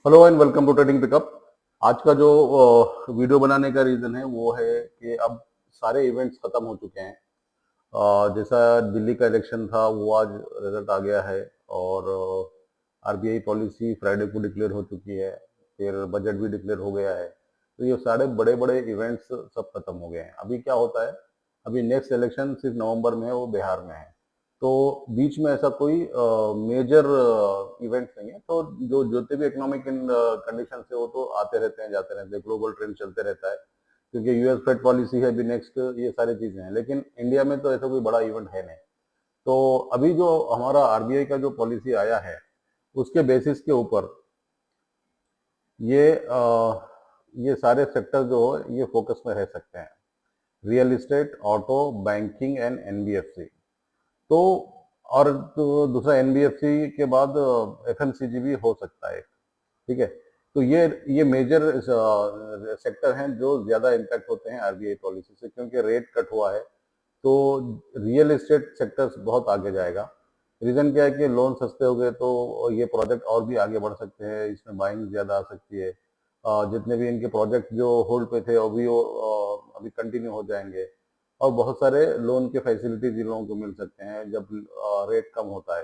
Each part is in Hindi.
Hello and welcome to trading pickup. आज का जो वीडियो बनाने का रीज़न है वो है कि अब सारे इवेंट्स ख़त्म हो चुके हैं। जैसा दिल्ली का इलेक्शन था वो आज रिजल्ट आ गया है और आरबीआई पॉलिसी फ्राइडे को डिक्लेयर हो चुकी है। फिर बजट भी डिक्लेयर हो गया है। तो ये सारे बड़े बड़े इवेंट्स सब खत्म हो गए हैं। अभी क्या होता है, अभी नेक्स्ट इलेक्शन सिर्फ नवंबर में है, वो बिहार में है। तो बीच में ऐसा कोई मेजर इवेंट नहीं है। तो जो जितने भी इकोनॉमिक कंडीशन है वो तो आते रहते हैं जाते रहते हैं, ग्लोबल ट्रेंड चलते रहता है क्योंकि यूएस फेड पॉलिसी है भी नेक्स्ट, ये सारी चीजें हैं। लेकिन इंडिया में तो ऐसा कोई बड़ा इवेंट है नहीं। तो अभी जो हमारा आरबीआई का जो पॉलिसी आया है उसके बेसिस के ऊपर ये ये सारे सेक्टर जो है ये फोकस में रह सकते हैं। Real estate, auto, banking and NBFC. तो और तो दूसरा एनबीएफसी के बाद एफएमसीजी भी हो सकता है। ठीक है। तो ये मेजर सेक्टर हैं जो ज्यादा इम्पैक्ट होते हैं आरबीआई पॉलिसी से, क्योंकि रेट कट हुआ है। तो रियल एस्टेट सेक्टर बहुत आगे जाएगा। रीजन क्या है कि लोन सस्ते हो गए तो ये प्रोजेक्ट और भी आगे बढ़ सकते हैं, इसमें बाइंग ज्यादा आ सकती है। जितने भी इनके प्रोजेक्ट जो होल्ड पे थे अभी वो अभी कंटिन्यू हो जाएंगे। और बहुत सारे लोन के फैसिलिटीज इन लोगों को मिल सकते हैं जब रेट कम होता है।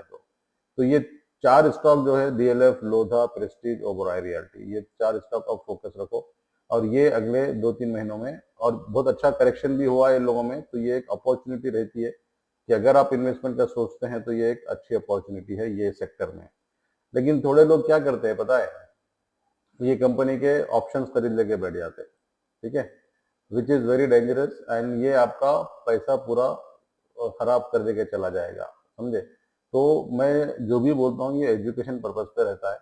तो ये चार स्टॉक जो है, DLF, Lodha, Prestige, Oberoi realty, ये चार स्टॉक आप फोकस रखो। और ये अगले 2-3 महीनों में, और बहुत अच्छा करेक्शन भी हुआ है इन लोगों में, तो ये एक अपॉर्चुनिटी रहती है कि अगर आप इन्वेस्टमेंट का सोचते हैं तो ये एक अच्छी अपॉर्चुनिटी है ये सेक्टर में। लेकिन थोड़े लोग क्या करते हैं पता है, ये कंपनी के ऑप्शंस खरीद लेके बैठ जाते हैं। ठीक है, which is very dangerous, and ये आपका पैसा पूरा खराब कर देके चला जाएगा। समझे? तो मैं जो भी बोलता हूँ ये एजुकेशन पर्पज पे रहता है।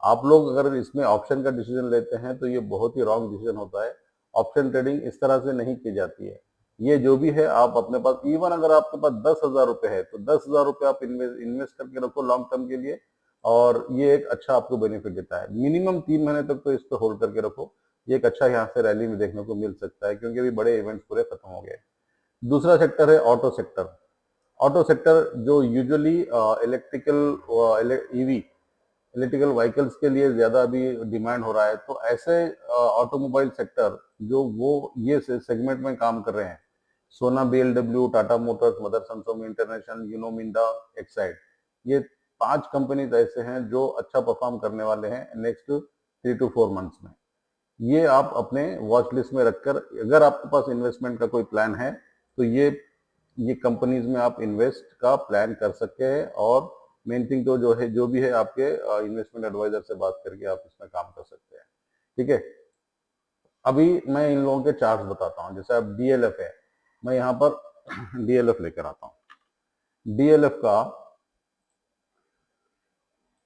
आप लोग अगर इसमें ऑप्शन का डिसीजन लेते हैं तो ये बहुत ही रॉन्ग डिसीजन होता है। ऑप्शन ट्रेडिंग इस तरह से नहीं की जाती है। ये जो भी है आप अपने पास, इवन अगर आपके पास 10,000 रुपए है तो 10,000 रुपए आप इन्वेस्ट करके रखो लॉन्ग टर्म के लिए। और ये एक अच्छा आपको बेनिफिट देता है। मिनिमम 3 महीने तक तो इसको होल्ड करके रखो। ये एक अच्छा यहाँ से रैली में देखने को मिल सकता है क्योंकि अभी बड़े इवेंट्स पूरे खत्म हो गए। दूसरा सेक्टर है ऑटो सेक्टर। ऑटो सेक्टर जो usually electrical EV, electrical vehicles के लिए ज्यादा अभी डिमांड हो रहा है। तो ऐसे ऑटोमोबाइल सेक्टर जो वो ये सेगमेंट में काम कर रहे हैं, सोना, बीएलडब्ल्यू, टाटा मोटर्स, मदरसन सोम इंटरनेशनल, यूनो मिंडा, एक्साइड, ये 5 कंपनीज ऐसे हैं जो अच्छा परफॉर्म करने वाले हैं नेक्स्ट 3 to 4 मंथ्स में। ये आप अपने वॉच लिस्ट में रखकर, अगर आपके पास इन्वेस्टमेंट का कोई प्लान है तो ये कंपनीज में आप इन्वेस्ट का प्लान कर सकते हैं। और मेन थिंग तो जो है, जो भी है आपके इन्वेस्टमेंट एडवाइजर से बात करके आप इसमें काम कर सकते हैं। ठीक है। अभी मैं इन लोगों के चार्ट्स बताता हूँ। जैसे अब डीएलएफ है, मैं यहाँ पर डीएलएफ लेकर आता हूँ। डीएलएफ का,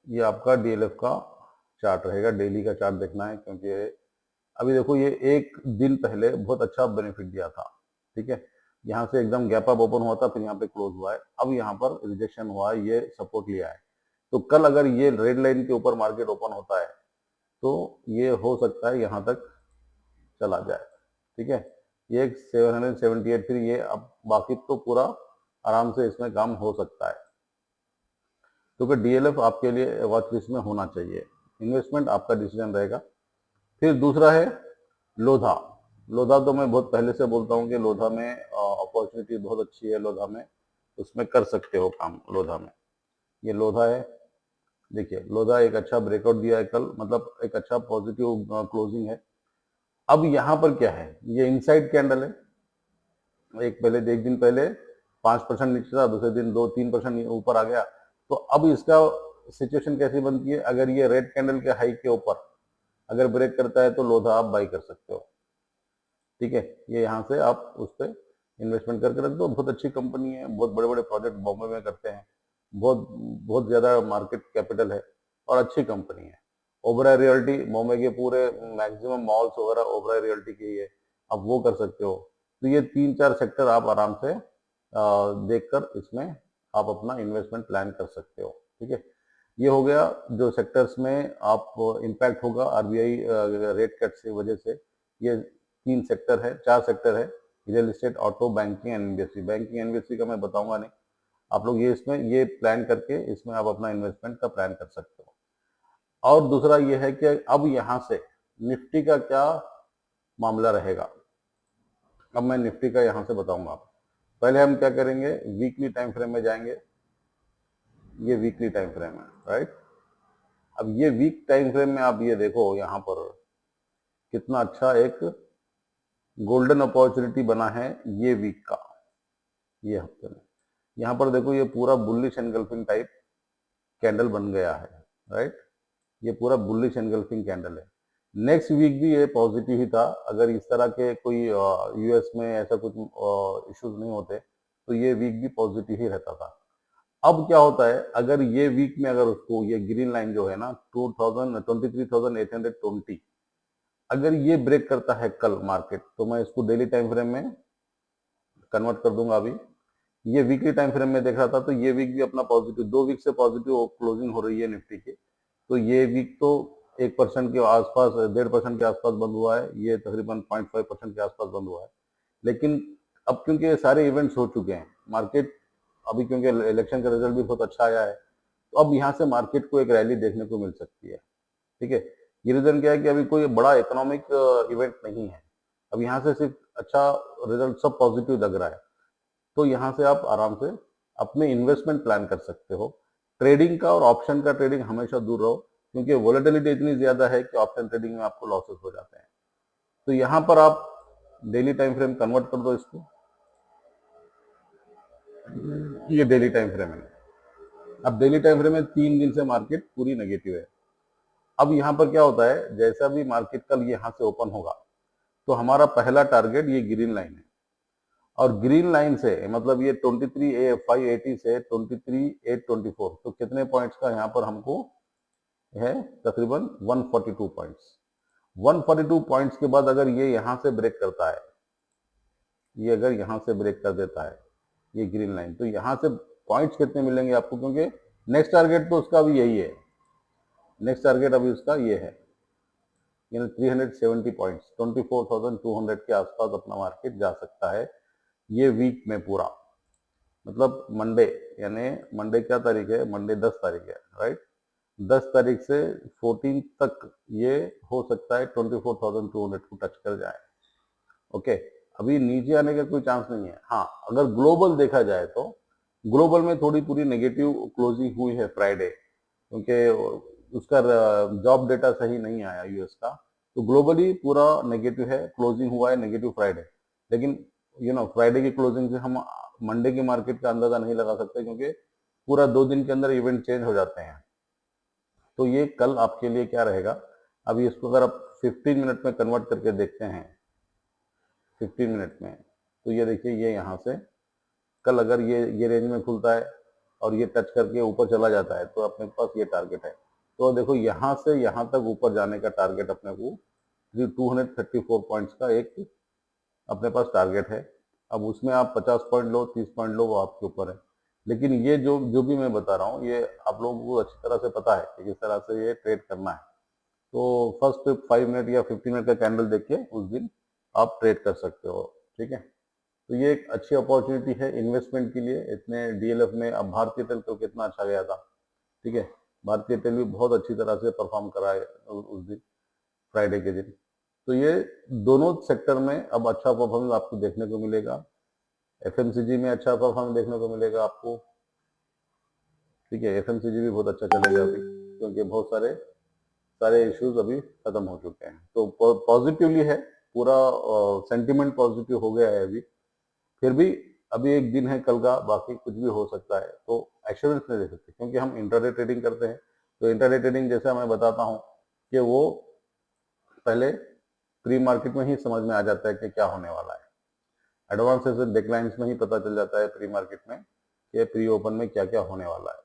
ये आपका डीएलएफ का चार्ट रहेगा। डेली का चार्ट देखना है क्योंकि अभी देखो ये एक दिन पहले बहुत अच्छा बेनिफिट दिया था। ठीक है, यहाँ से एकदम गैप अप ओपन हुआ था, फिर यहाँ पे क्लोज हुआ है, अब यहाँ पर रिजेक्शन हुआ है, ये सपोर्ट लिया है। तो कल अगर ये रेड लाइन के ऊपर मार्केट ओपन होता है तो ये हो सकता है यहाँ तक चला जाए। ठीक है, ये एक 778, फिर ये, अब बाकी तो पूरा आराम से इसमें काम हो सकता है। क्योंकि डीएलएफ आपके लिए वॉच लिस्ट में होना चाहिए। इन्वेस्टमेंट आपका डिसीजन रहेगा। फिर दूसरा है लोधा। लोधा तो मैं बहुत पहले से बोलता हूँ कि लोधा में अपॉर्चुनिटी बहुत अच्छी है। लोधा में उसमें कर सकते हो काम। लोधा में, ये लोधा है। देखिए लोधा एक अच्छा ब्रेकआउट दिया है कल, मतलब एक अच्छा पॉजिटिव क्लोजिंग है। अब यहाँ पर क्या है, ये इनसाइड कैंडल है। एक दिन पहले 5% नीचे था, दूसरे दिन 2-3% ऊपर आ गया। तो अब इसका सिचुएशन कैसी बनती है, अगर ये रेड कैंडल के हाई के ऊपर अगर ब्रेक करता है तो लोधा आप बाई कर सकते हो। ठीक है, ये यहाँ से आप उस पर इन्वेस्टमेंट करके रख दो। बहुत अच्छी कंपनी है, बहुत बड़े बड़े प्रोजेक्ट बॉम्बे में करते हैं, बहुत बहुत ज्यादा मार्केट कैपिटल है और अच्छी कंपनी है। ओबराय रियल्टी, बॉम्बे के पूरे मैक्सिमम मॉल्स वगैरह ओबराय रियल्टी की है, आप वो कर सकते हो। तो ये 3-4 सेक्टर आप आराम से देखकर इसमें आप अपना इन्वेस्टमेंट प्लान कर सकते हो। ठीक है, ये हो गया जो सेक्टर्स में आप इम्पैक्ट होगा आरबीआई रेट कट की वजह से। ये 3 सेक्टर है, 4 सेक्टर है, real estate, auto, banking, NBFC. Banking NBFC का मैं बताऊंगा नहीं, आप लोग ये इसमें ये प्लान करके इसमें आप अपना इन्वेस्टमेंट का प्लान कर सकते हो। और दूसरा ये है कि अब यहां से निफ्टी का क्या मामला रहेगा। अब मैं निफ्टी का यहां से बताऊंगा। पहले हम क्या करेंगे, वीकली टाइम फ्रेम में जाएंगे। ये वीकली टाइम फ्रेम है, राइट। अब ये वीक टाइम फ्रेम में आप ये देखो यहाँ पर कितना अच्छा एक गोल्डन अपॉर्चुनिटी बना है ये वीक का, ये हफ्ते में। यहाँ पर देखो ये पूरा बुलिश एनगल्फिंग टाइप कैंडल बन गया है, राइट। ये पूरा बुलिश एनगल्फिंग कैंडल है। नेक्स्ट वीक भी ये पॉजिटिव ही था। अगर इस तरह के कोई यूएस में ऐसा कुछ इश्यूज नहीं होते तो ये वीक भी पॉजिटिव ही रहता था। अब क्या होता है, अगर ये वीक में अगर उसको ये ग्रीन लाइन जो है ना 23,820 अगर ये ब्रेक करता है कल मार्केट, तो मैं इसको डेली टाइम फ्रेम में कन्वर्ट कर दूंगा। अभी ये वीकली टाइम फ्रेम में देख रहा था, तो ये वीक भी अपना पॉजिटिव, 2 वीक से पॉजिटिव क्लोजिंग हो रही है निफ्टी की। तो ये वीक तो 1% के आसपास, 1.5% के आसपास बंद हुआ है। ये तकरीबन 0.5% के आसपास बंद हुआ है। लेकिन अब क्योंकि सारे इवेंट्स हो चुके हैं, मार्केट अभी क्योंकि इलेक्शन का रिजल्ट भी बहुत अच्छा आया है, तो अब यहाँ से मार्केट को एक रैली देखने को मिल सकती है। ठीक है, ये रीजन क्या है कि अभी कोई बड़ा इकोनॉमिक इवेंट नहीं है। अब यहाँ से सिर्फ अच्छा रिजल्ट, सब पॉजिटिव लग रहा है। तो यहाँ से आप आराम से अपने इन्वेस्टमेंट प्लान कर सकते हो। ट्रेडिंग का और ऑप्शन का ट्रेडिंग हमेशा दूर रहो, क्योंकि वोलेटिलिटी इतनी ज्यादा है कि ऑप्शन ट्रेडिंग में आपको लॉसेस हो जाते हैं। तो यहाँ पर आप डेली टाइम फ्रेम कन्वर्ट कर दो इसको। ये डेली टाइम फ्रेम है। अब डेली टाइम फ्रेम में 3 दिन से मार्केट पूरी नेगेटिव है। अब यहाँ पर क्या होता है, जैसा भी मार्केट कल यहाँ से ओपन होगा, तो हमारा पहला टारगेट ये ग्रीन लाइन है। और ग्रीन लाइन से मतलब ये 23,580 से 23,824, तो कितने पॉइंट्स का यहाँ पर हमको है, तकरीबन 142 पॉइंट्स। 142 पॉइंट्स के बाद अगर ये यहाँ से ब्रेक करता है, ये अगर यहाँ से ब्रेक कर देता है ये ग्रीन लाइन, तो यहाँ से पॉइंट्स कितने मिलेंगे आपको, क्योंकि नेक्स्ट टारगेट तो उसका भी यही है। नेक्स्ट टारगेट अभी उसका ये है, यानी 370 पॉइंट्स, 24,200 के आसपास अपना मार्केट जा सकता है ये वीक में पूरा। मतलब मंडे, यानी मंडे क्या तारीख है, मंडे 10 तारीख है, राइट। 10 तारीख से 14 तक ये हो सकता है 24,200 को टच कर जाए। ओके, अभी नीचे आने का कोई चांस नहीं है। हाँ, अगर ग्लोबल देखा जाए तो ग्लोबल में थोड़ी पूरी नेगेटिव क्लोजिंग हुई है फ्राइडे, क्योंकि उसका जॉब डेटा सही नहीं आया यूएस का। तो ग्लोबली पूरा नेगेटिव है, क्लोजिंग हुआ है नेगेटिव फ्राइडे। लेकिन फ्राइडे की क्लोजिंग से हम मंडे की मार्केट का अंदाजा नहीं लगा सकते, क्योंकि पूरा 2 दिन के अंदर इवेंट चेंज हो जाते हैं। तो ये कल आपके लिए क्या रहेगा, अभी इसको अगर आप 15 मिनट में कन्वर्ट करके देखते हैं, 15 मिनट में, तो ये देखिए ये यहाँ से कल अगर ये रेंज में खुलता है और ये टच करके ऊपर चला जाता है, तो अपने पास ये टारगेट है। तो देखो यहाँ से यहाँ तक ऊपर जाने का टारगेट अपने को 234 पॉइंट्स का एक अपने पास टारगेट है। अब उसमें आप 50 पॉइंट लो, 30 पॉइंट लो, वो आपके ऊपर है। लेकिन ये जो जो भी मैं बता रहा हूँ, ये आप लोगों को अच्छी तरह से पता है कि किस तरह से ये ट्रेड करना है। तो फर्स्ट 5 मिनट या 15 मिनट का कैंडल देख के उस दिन आप ट्रेड कर सकते हो। ठीक है, तो ये एक अच्छी अपॉर्चुनिटी है इन्वेस्टमेंट के लिए। इतने डीएलएफ में अब भारतीय तेल तो कितना अच्छा गया था। ठीक है, भारतीय तेल भी बहुत अच्छी तरह से परफॉर्म करा है उस दिन, फ्राइडे के दिन। तो ये दोनों सेक्टर में अब अच्छा परफॉर्मेंस आपको देखने को मिलेगा। एफएमसीजी में अच्छा परफॉर्मेंस देखने को मिलेगा आपको। ठीक है, एफएमसीजी भी बहुत अच्छा चलेगा अभी, क्योंकि बहुत सारे सारे इश्यूज अभी खत्म हो चुके हैं। तो पॉजिटिवली है पूरा, सेंटिमेंट पॉजिटिव हो गया है अभी। फिर भी अभी एक दिन है कल का, बाकी कुछ भी हो सकता है, तो एश्योरेंस नहीं दे सकते, क्योंकि हम इंटरडे ट्रेडिंग करते हैं। तो इंटरडे ट्रेडिंग जैसा मैं बताता हूँ कि वो पहले प्री मार्केट में ही समझ में आ जाता है कि क्या होने वाला है। एडवांस डिक्लाइंस में ही पता चल जाता है प्री मार्केट में कि प्री ओपन में क्या क्या होने वाला है।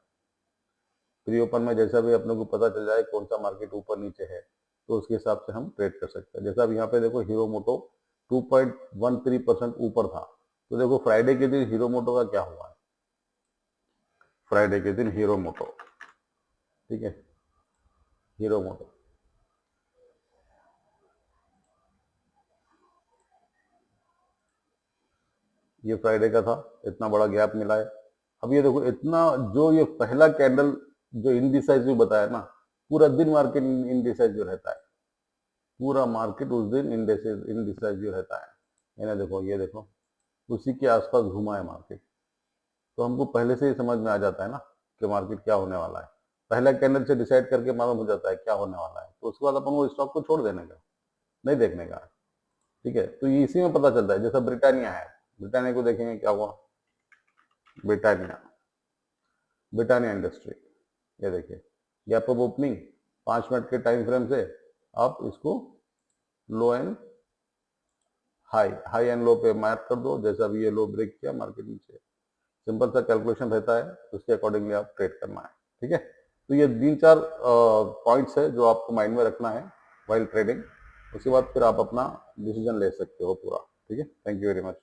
प्री ओपन में जैसा भी अपने को पता चल जाए कौन सा मार्केट ऊपर नीचे है, तो उसके हिसाब से हम ट्रेड कर सकते हैं। जैसा अब यहाँ पे देखो हीरो मोटो 2.13% ऊपर था। तो देखो फ्राइडे के दिन हीरो मोटो का क्या हुआ है, फ्राइडे के दिन हीरो मोटो, ठीक है, हीरो मोटो ये फ्राइडे का था, इतना बड़ा गैप मिला है। अब ये देखो इतना, जो ये पहला कैंडल जो इनडिसाइसिव बताया ना, पूरा दिन मार्केट इंडिसाइजिव रहता है, पूरा मार्केट उस दिन इंडिसाइजिव रहता है। यानी देखो, ये देखो, उसी के आसपास घुमा है मार्केट। तो हमको पहले से ही समझ में आ जाता है ना कि मार्केट क्या होने वाला है, पहला कैंडल से डिसाइड करके मालूम हो जाता है क्या होने वाला है। तो उसके बाद अपन वो स्टॉक को छोड़ देने का, नहीं देखने का। ठीक है, तो ये इसी में पता चलता है। जैसा ब्रिटानिया है, ब्रिटानिया को देखेंगे क्या हुआ। ब्रिटानिया, ब्रिटानिया इंडस्ट्री, ये देखिए गैप अप ओपनिंग 5 मिनट के टाइम फ्रेम से आप इसको लो एंड हाई एंड लो पे मार्क कर दो। जैसा भी ये लो ब्रेक किया मार्केट नीचे, सिंपल सा कैलकुलेशन रहता है, उसके अकॉर्डिंगली आप ट्रेड करना है। ठीक है, तो ये 3-4 पॉइंट्स है जो आपको माइंड में रखना है वाइल ट्रेडिंग। उसके बाद फिर आप अपना डिसीजन ले सकते हो पूरा। ठीक है, थैंक यू वेरी मच।